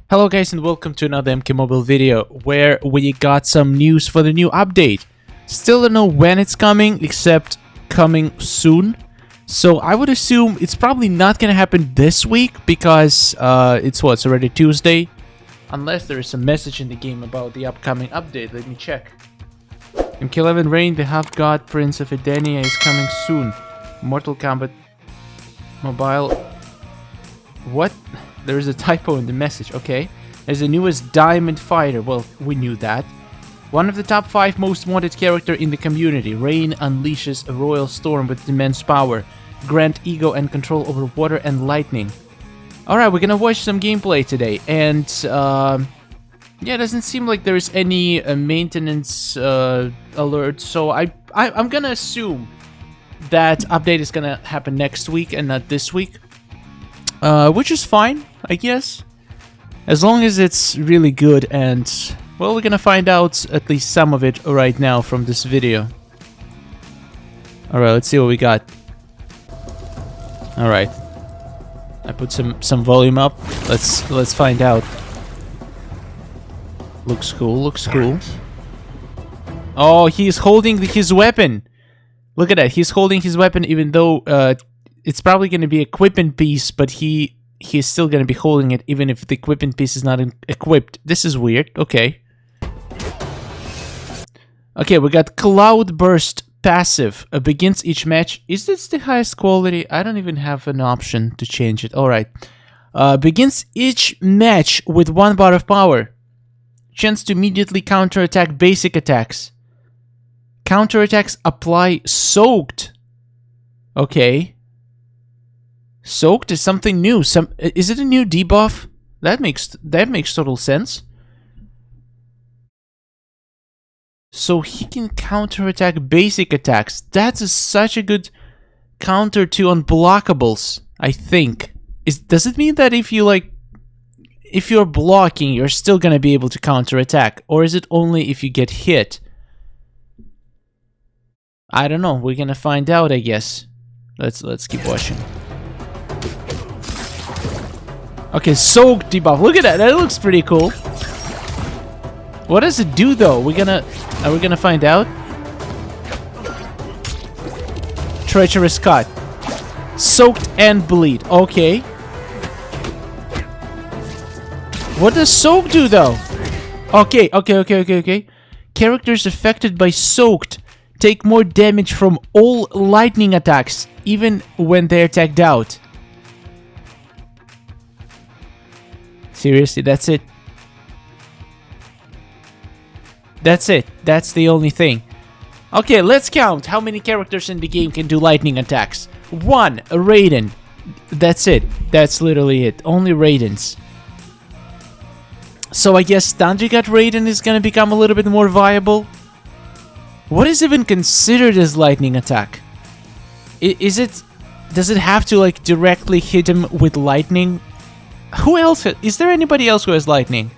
Hello guys and welcome to another MK Mobile video where we got some news for the new update. Still don't know when it's coming, except coming soon. So I would assume it's probably not gonna happen this week because it's already Tuesday. Unless there is a message in the game about the upcoming update. Let me check. MK11 Rain, the half-god Prince of Edenia is coming soon. Mortal Kombat Mobile. What? There is a typo in the message, okay. As the newest Diamond Fighter, well, we knew that. One of the top 5 most wanted character in the community, Rain unleashes a royal storm with immense power, grant ego and control over water and lightning. Alright, we're gonna watch some gameplay today, and yeah, it doesn't seem like there's any maintenance alert, so I'm gonna assume that update is gonna happen next week and not this week. Which is fine, I guess. As long as it's really good and... well, we're gonna find out at least some of it right now from this video. Alright, let's see what we got. Alright. I put some volume up. Let's find out. Looks cool, looks cool. Oh, he's holding his weapon! Look at that, he's holding his weapon even though... it's probably going to be equipment piece, but he's still going to be holding it even if the equipment piece is not equipped. This is weird. Okay. Okay, we got Cloud Burst passive. Begins each match. Is this the highest quality? I don't even have an option to change it. Alright. Begins each match with 1 bar of power. Chance to immediately counterattack basic attacks. Counterattacks apply soaked. Okay. Soaked is something new. Is it a new debuff? That makes total sense. So he can counterattack basic attacks. That's such a good counter to unblockables, I think. Does it mean that if you're blocking, you're still gonna be able to counterattack, or is it only if you get hit? I don't know. We're gonna find out, I guess. Let's keep watching. Okay, soaked debuff. Look at that. That looks pretty cool. What does it do though? Are we gonna find out? Treacherous cut. Soaked and bleed. Okay. What does soak do though? Okay. Characters affected by soaked take more damage from all lightning attacks, even when they're tagged out. Seriously, that's it. That's it. That's the only thing. Okay, let's count how many characters in the game can do lightning attacks. 1, Raiden. That's it. That's literally it. Only Raidens. So I guess Thundergut Raiden is gonna become a little bit more viable. What is even considered as lightning attack? Does it have to like directly hit him with lightning? Who else? Is there anybody else who has lightning?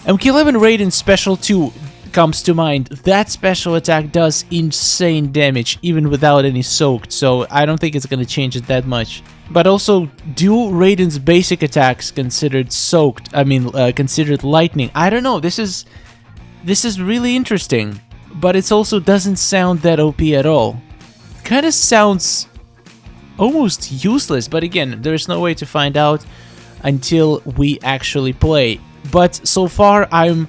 MK11 Rain Special 2 comes to mind. That special attack does insane damage, even without any soaked, so I don't think it's gonna change it that much. But also, do Raiden's basic attacks considered soaked? I mean, considered lightning? I don't know. This is really interesting, but it also doesn't sound that OP at all. Kind of sounds almost useless, but again, there's no way to find out until we actually play. But so far, I'm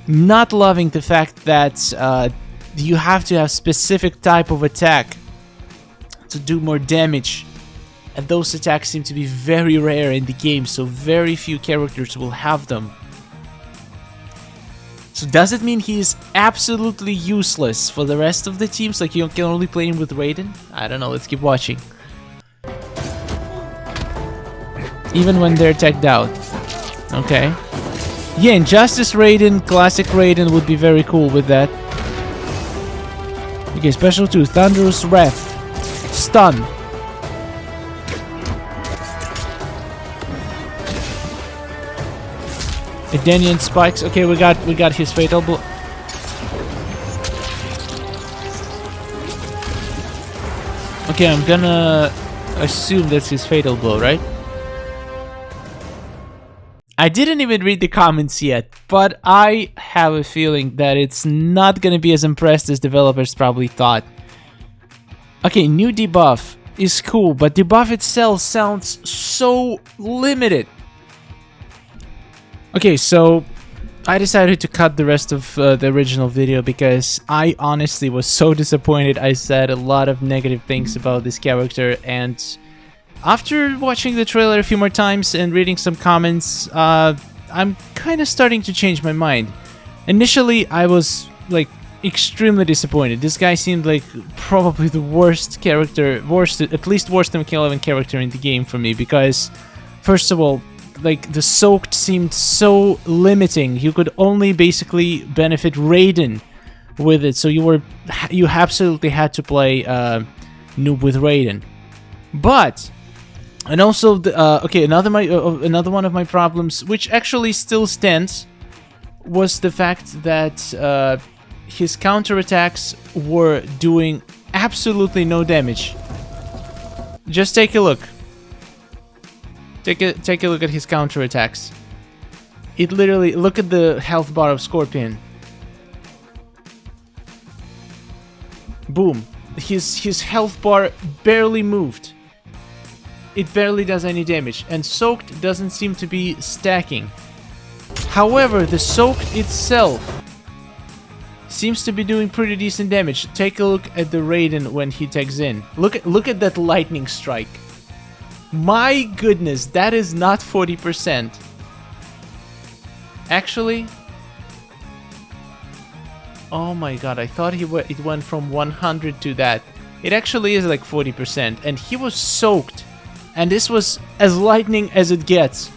not loving the fact that you have to have specific type of attack to do more damage. And those attacks seem to be very rare in the game, so very few characters will have them. So does it mean he's absolutely useless for the rest of the teams? Like you can only play him with Raiden? I don't know, let's keep watching. Even when they're tagged out. Okay. Yeah, Injustice Raiden, Classic Raiden would be very cool with that. Okay, Special 2, Thunderous Wrath. Stun. Edenian Spikes. Okay, we got his Fatal Blow. Okay, I'm gonna assume that's his Fatal Blow, right? I didn't even read the comments yet, but I have a feeling that it's not gonna be as impressed as developers probably thought. Okay, new debuff is cool, but debuff itself sounds so limited. Okay, so I decided to cut the rest of the original video because I honestly was so disappointed. I said a lot of negative things about this character, and after watching the trailer a few more times and reading some comments, I'm kind of starting to change my mind. Initially, I was like extremely disappointed. This guy seemed like probably the worst character, at least worst MK11 character in the game for me, because first of all, like the soaked seemed so limiting. You could only basically benefit Raiden with it, so you absolutely had to play noob with Raiden. But and also, okay, another one of my problems, which actually still stands, was the fact that his counterattacks were doing absolutely no damage. Just take a look. Take a look at his counterattacks. It literally, look at the health bar of Scorpion. Boom. His health bar barely moved. It barely does any damage, and Soaked doesn't seem to be stacking. However, the Soaked itself seems to be doing pretty decent damage. Take a look at the Raiden when he tags in. Look at that lightning strike. My goodness, that is not 40%. Actually, oh my god, I thought it went from 100 to that. It actually is like 40%, and he was soaked. And this was as lightning as it gets.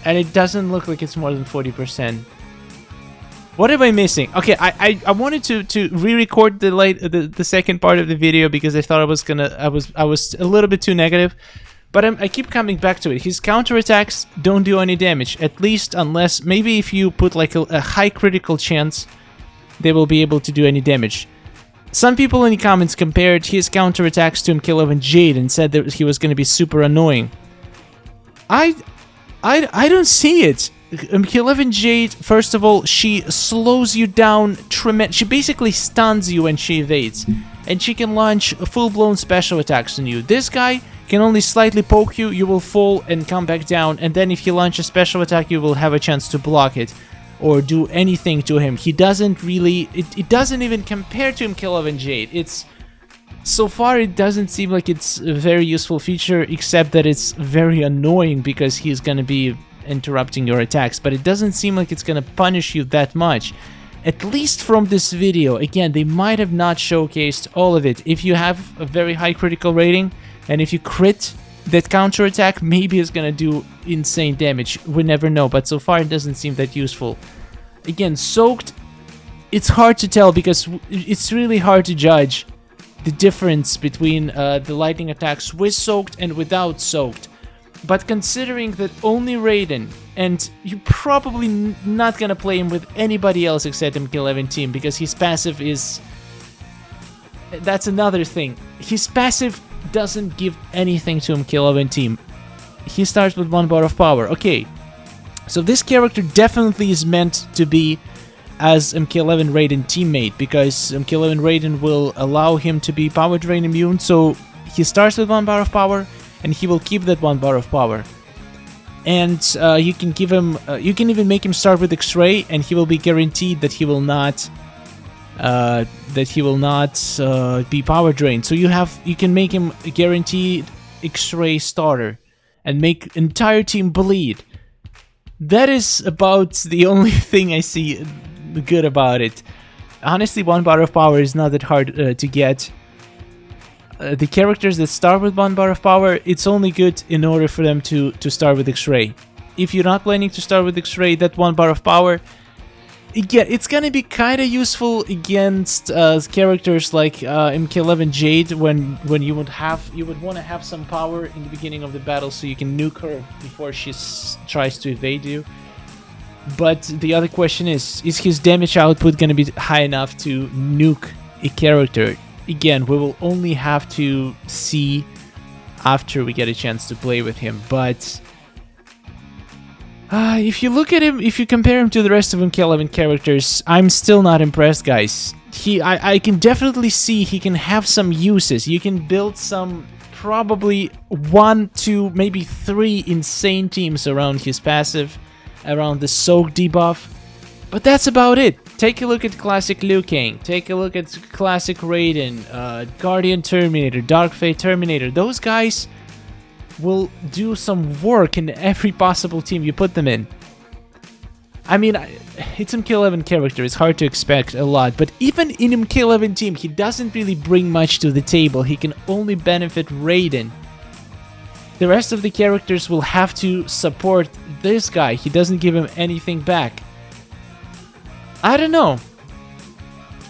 And it doesn't look like it's more than 40%. What am I missing? Okay, I wanted to re-record the second part of the video because I thought I was a little bit too negative. But I keep coming back to it. His counterattacks don't do any damage, at least unless maybe if you put like a high critical chance they will be able to do any damage. Some people in the comments compared his counterattacks to MK11 Jade and said that he was going to be super annoying. I don't see it. MK11 Jade, first of all, she slows you down tremendous. She basically stuns you when she evades, and she can launch full-blown special attacks on you. This guy can only slightly poke you, you will fall and come back down, and then if he launches a special attack, you will have a chance to block it or do anything to him. He doesn't really, it doesn't even compare to MK11 Jade. It's, so far it doesn't seem like it's a very useful feature, except that it's very annoying because he's gonna be interrupting your attacks, but it doesn't seem like it's gonna punish you that much. At least from this video. Again, they might have not showcased all of it. If you have a very high critical rating, and if you crit that counterattack, maybe it's gonna do insane damage. We never know, but so far it doesn't seem that useful. Again, Soaked, it's hard to tell because it's really hard to judge the difference between the lightning attacks with Soaked and without Soaked. But considering that only Raiden, and you're probably not gonna play him with anybody else except MK11 team because his passive is... That's another thing. His passive doesn't give anything to MK11 team. He starts with 1 bar of power. Okay, so this character definitely is meant to be as MK11 Raiden teammate because MK11 Raiden will allow him to be power drain immune, so he starts with 1 bar of power and he will keep that 1 bar of power. And you can give him, you can even make him start with X-ray and he will be guaranteed that he will not be power drained. So you can make him a guaranteed X-ray starter and make entire team bleed. That is about the only thing I see good about it. Honestly, 1 bar of power is not that hard to get. The characters that start with 1 bar of power, it's only good in order for them to start with X-ray. If you're not planning to start with X-ray, that 1 bar of power, yeah, it's gonna be kind of useful against characters like MK11 Jade when you would want to have some power in the beginning of the battle so you can nuke her before she tries to evade you. But the other question is his damage output gonna be high enough to nuke a character? Again, we will only have to see after we get a chance to play with him, but If you look at him, if you compare him to the rest of MK11 characters, I'm still not impressed, guys. I can definitely see he can have some uses. You can build some, probably 1, 2, maybe 3 insane teams around his passive, around the soak debuff. But that's about it. Take a look at classic Liu Kang. Take a look at classic Raiden, Guardian Terminator, Dark Fate Terminator. Those guys will do some work in every possible team you put them in. I mean, it's MK11 character, it's hard to expect a lot, but even in MK11 team, he doesn't really bring much to the table. He can only benefit Raiden. The rest of the characters will have to support this guy. He doesn't give him anything back. I don't know.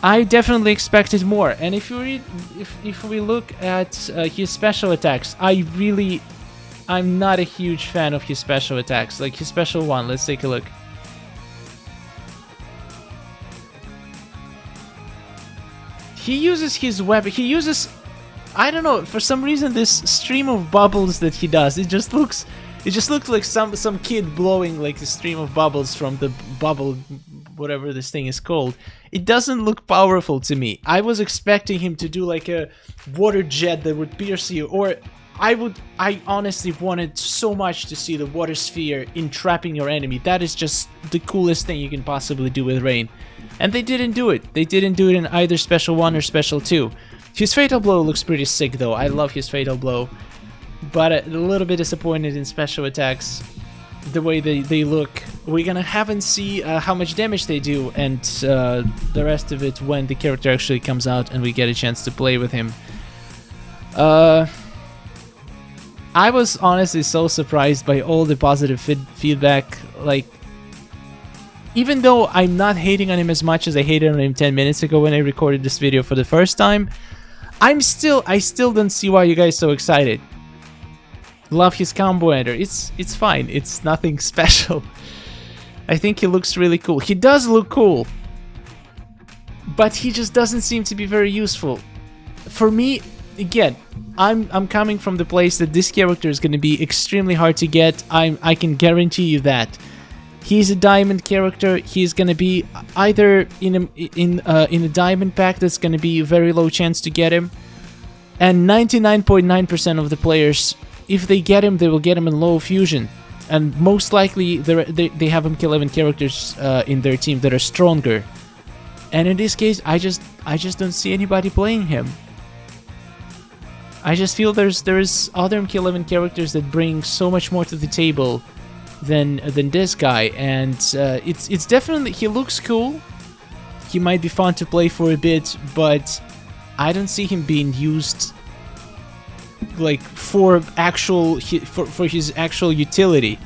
I definitely expected more. And if you read, if we look at his special attacks, I'm not a huge fan of his special attacks. Like his special one, let's take a look. He uses his weapon. He uses, I don't know, for some reason this stream of bubbles that he does, it just looks like some kid blowing like a stream of bubbles from the bubble, whatever this thing is called. It doesn't look powerful to me. I was expecting him to do like a water jet that would pierce you, or I honestly wanted so much to see the water sphere entrapping your enemy. That is just the coolest thing you can possibly do with Rain. And they didn't do it. They didn't do it in either Special 1 or Special 2. His Fatal Blow looks pretty sick though. I love his Fatal Blow. But a little bit disappointed in special attacks. The way they look. We're gonna have and see how much damage they do, and the rest of it when the character actually comes out and we get a chance to play with him. I was honestly so surprised by all the positive feedback. Like, even though I'm not hating on him as much as I hated on him 10 minutes ago when I recorded this video for the first time, I still don't see why you guys are so excited. Love his combo ender. It's fine. It's nothing special. I think he looks really cool. He does look cool, but he just doesn't seem to be very useful. For me, again, I'm coming from the place that this character is going to be extremely hard to get. I can guarantee you that. He's a diamond character. He's going to be either in a diamond pack that's going to be a very low chance to get him, and 99.9% of the players, if they get him, they will get him in low fusion. And most likely they have MK11 characters in their team that are stronger. And in this case, I just don't see anybody playing him. I just feel there's other MK11 characters that bring so much more to the table than this guy, and it's definitely, he looks cool. He might be fun to play for a bit, but I don't see him being used like for his actual utility.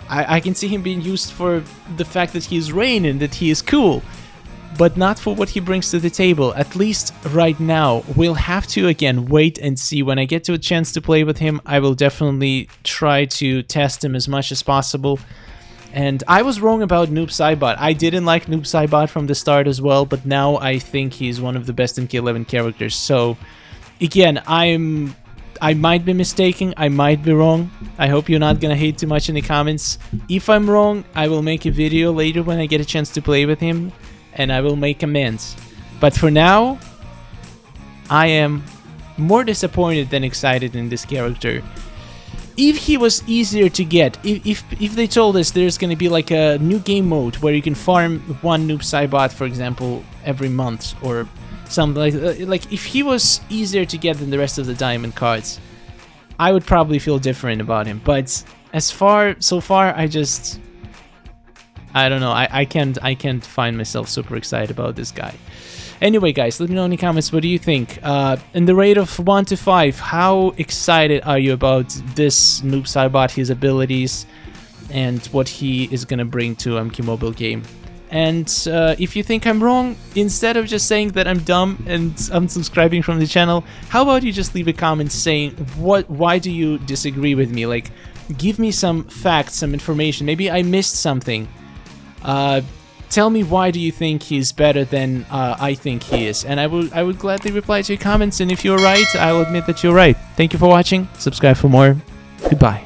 I can see him being used for the fact that he's Rain and that he is cool, but not for what he brings to the table, at least right now. We'll have to, again, wait and see. When I get to a chance to play with him, I will definitely try to test him as much as possible. And I was wrong about Noob Saibot. I didn't like Noob Saibot from the start as well, but now I think he's one of the best MK11 characters. So, again, I might be mistaken, I might be wrong. I hope you're not gonna hate too much in the comments. If I'm wrong, I will make a video later when I get a chance to play with him, and I will make amends. But for now, I am more disappointed than excited in this character. If he was easier to get, if they told us there's gonna be like a new game mode where you can farm one Noob Saibot, for example, every month, or something like if he was easier to get than the rest of the diamond cards, I would probably feel different about him. But so far, I don't know. I can't find myself super excited about this guy. Anyway, guys, let me know in the comments, what do you think? In the rate of 1 to 5, how excited are you about this Noob Saibot, his abilities, and what he is gonna bring to MK Mobile game? And if you think I'm wrong, instead of just saying that I'm dumb and unsubscribing from the channel, how about you just leave a comment saying why do you disagree with me? Like, give me some facts, some information. Maybe I missed something. Tell me, why do you think he's better than I think he is? And I would gladly reply to your comments, and if you're right, I'll admit that you're right. Thank you for watching. Subscribe for more. Goodbye.